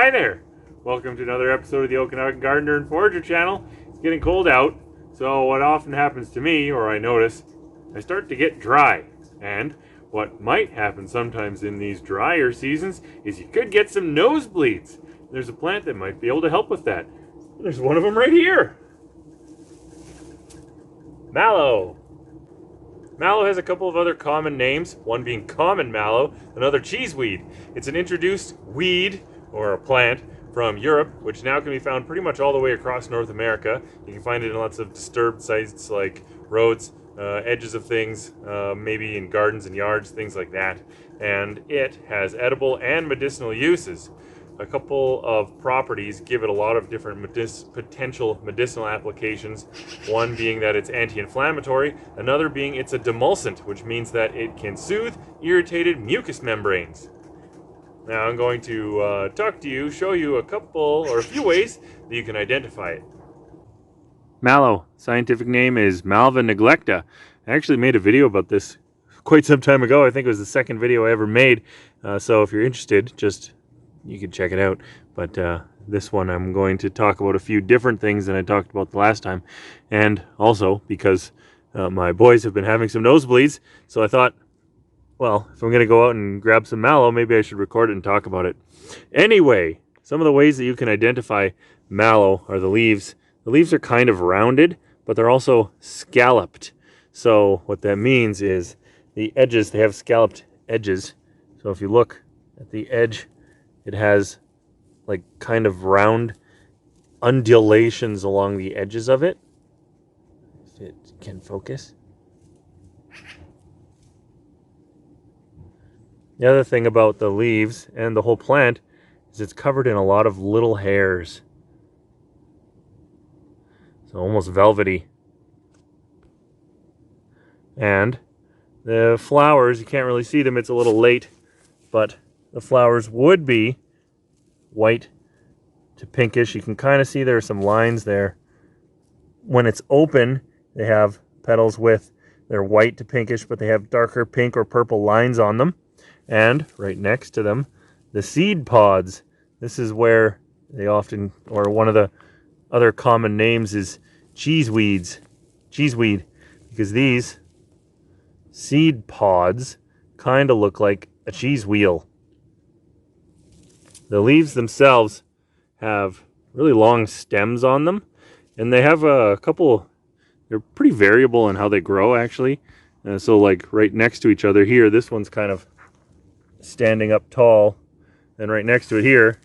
Hi there! Welcome to another episode of the Okanagan Gardener and Forager channel. It's getting cold out, so what often happens to me, or I notice, I start to get dry. And what might happen sometimes in these drier seasons is you could get some nosebleeds. There's a plant that might be able to help with that. There's one of them right here. Mallow. Mallow has a couple of other common names, one being common mallow, another cheeseweed. It's an introduced weed, or a plant, from Europe, which now can be found pretty much all the way across North America. You can find it in lots of disturbed sites like roads, edges of things, maybe in gardens and yards, things like that. And it has edible and medicinal uses. A couple of properties give it a lot of different potential medicinal applications. One being that it's anti-inflammatory, another being it's a demulcent, which means that it can soothe irritated mucous membranes. Now I'm going to show you a few ways that you can identify it. Mallow, scientific name is Malva neglecta. I actually made a video about this quite some time ago. I think it was the second video I ever made. So if you're interested, you can check it out. But this one I'm going to talk about a few different things than I talked about the last time. And also because my boys have been having some nosebleeds, so I thought, well, if I'm going to go out and grab some mallow, maybe I should record it and talk about it. Anyway, some of the ways that you can identify mallow are the leaves. The leaves are kind of rounded, but they're also scalloped. So what that means is the edges, they have scalloped edges. So if you look at the edge, it has like kind of round undulations along the edges of it. If it can focus. The other thing about the leaves and the whole plant is it's covered in a lot of little hairs. So almost velvety. And the flowers, you can't really see them, it's a little late, but the flowers would be white to pinkish. You can kind of see there are some lines there. When it's open, they have petals they're white to pinkish, but they have darker pink or purple lines on them. And right next to them, the seed pods. This is where they often, or one of the other common names is cheeseweed, because these seed pods kind of look like a cheese wheel. The leaves themselves have really long stems on them, and they have a couple, they're pretty variable in how they grow actually. So like right next to each other here, this one's kind of standing up tall, and right next to it here,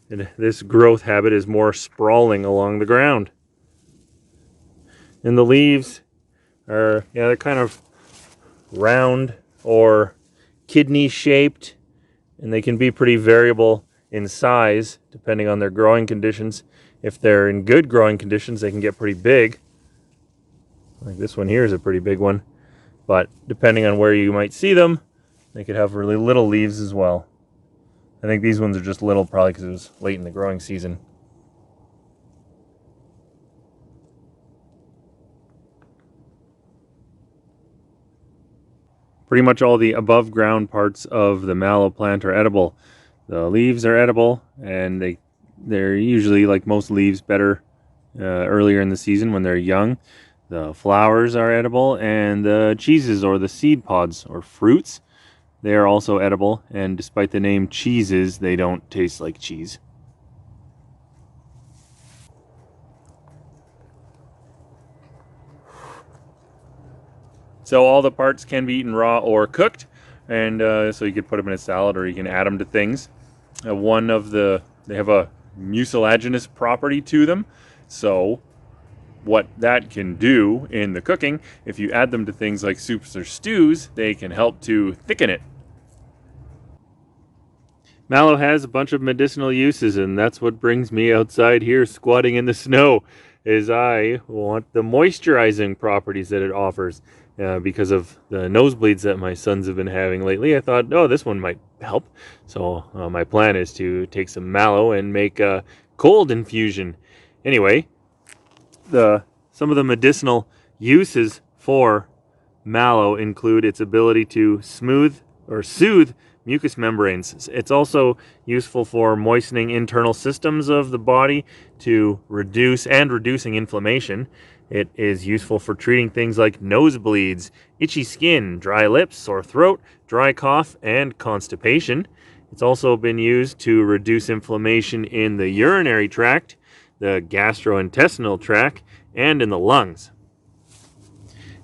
and this growth habit is more sprawling along the ground. And the leaves are, they're kind of round or kidney shaped, and they can be pretty variable in size depending on their growing conditions. If they're in good growing conditions, they can get pretty big. Like this one here is a pretty big one, but depending on where you might see them, they could have really little leaves as well. I think these ones are just little, probably because it was late in the growing season. Pretty much all the above ground parts of the mallow plant are edible. The leaves are edible, and they're usually, like most leaves, better earlier in the season when they're young. The flowers are edible, and the cheeses or the seed pods or fruits, they are also edible, and despite the name cheeses, they don't taste like cheese. So all the parts can be eaten raw or cooked, and so you could put them in a salad or you can add them to things. They have a mucilaginous property to them, so what that can do in the cooking, if you add them to things like soups or stews, they can help to thicken it. Mallow has a bunch of medicinal uses, and that's what brings me outside here squatting in the snow, is I want the moisturizing properties that it offers. Because of the nosebleeds that my sons have been having lately, I thought, oh, this one might help. So my plan is to take some mallow and make a cold infusion. Anyway, some of the medicinal uses for mallow include its ability to smooth or soothe mucous membranes. It's also useful for moistening internal systems of the body to reducing inflammation. It is useful for treating things like nosebleeds, itchy skin, dry lips, sore throat, dry cough, and constipation. It's also been used to reduce inflammation in the urinary tract, the gastrointestinal tract, and in the lungs.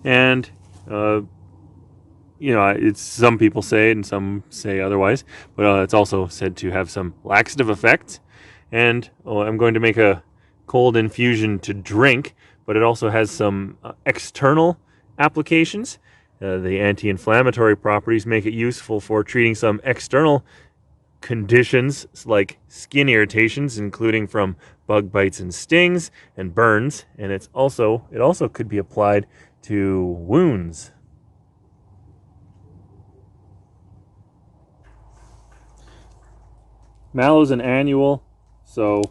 And it's some people say it and some say otherwise, but it's also said to have some laxative effects. And I'm going to make a cold infusion to drink, but it also has some external applications. The anti-inflammatory properties make it useful for treating some external conditions like skin irritations, including from bug bites and stings and burns. And it also could be applied to wounds. Mallow is an annual, so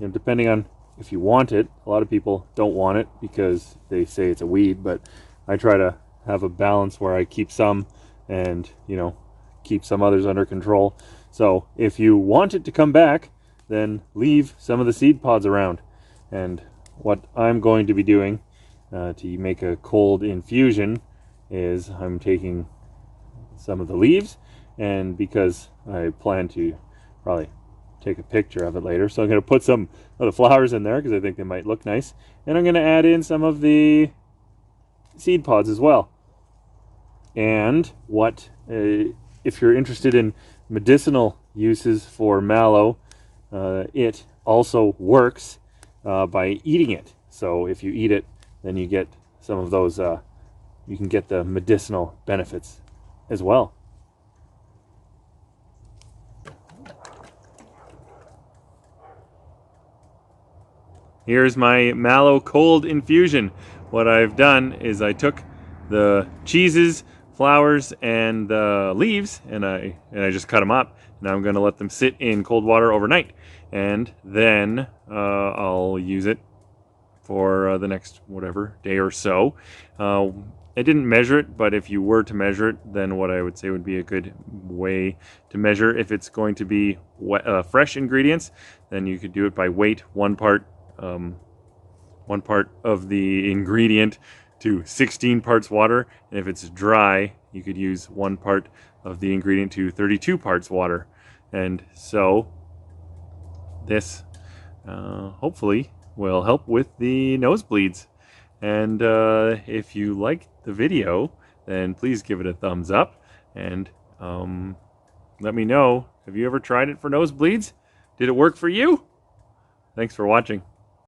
depending on if you want it. A lot of people don't want it because they say it's a weed, but I try to have a balance where I keep some and keep some others under control. So if you want it to come back, then leave some of the seed pods around. And what I'm going to be doing to make a cold infusion is I'm taking some of the leaves, and because I plan to probably take a picture of it later, so I'm going to put some of the flowers in there because I think they might look nice, and I'm going to add in some of the seed pods as well. And if you're interested in medicinal uses for mallow, it also works by eating it. So if you eat it, then you get some of those, you can get the medicinal benefits as well. Here's my mallow cold infusion. What I've done is I took the cheeses, flowers, and the leaves, and I just cut them up. Now I'm going to let them sit in cold water overnight, and then I'll use it for the next day or so. I didn't measure it, but if you were to measure it, then what I would say would be a good way to measure if it's going to be fresh ingredients, then you could do it by weight, one part of the ingredient to 16 parts water, and if it's dry, you could use 1 part of the ingredient to 32 parts water. And so this hopefully will help with the nosebleeds. And if you like the video, then please give it a thumbs up, and let me know, have you ever tried it for nosebleeds? Did it work for you? Thanks for watching.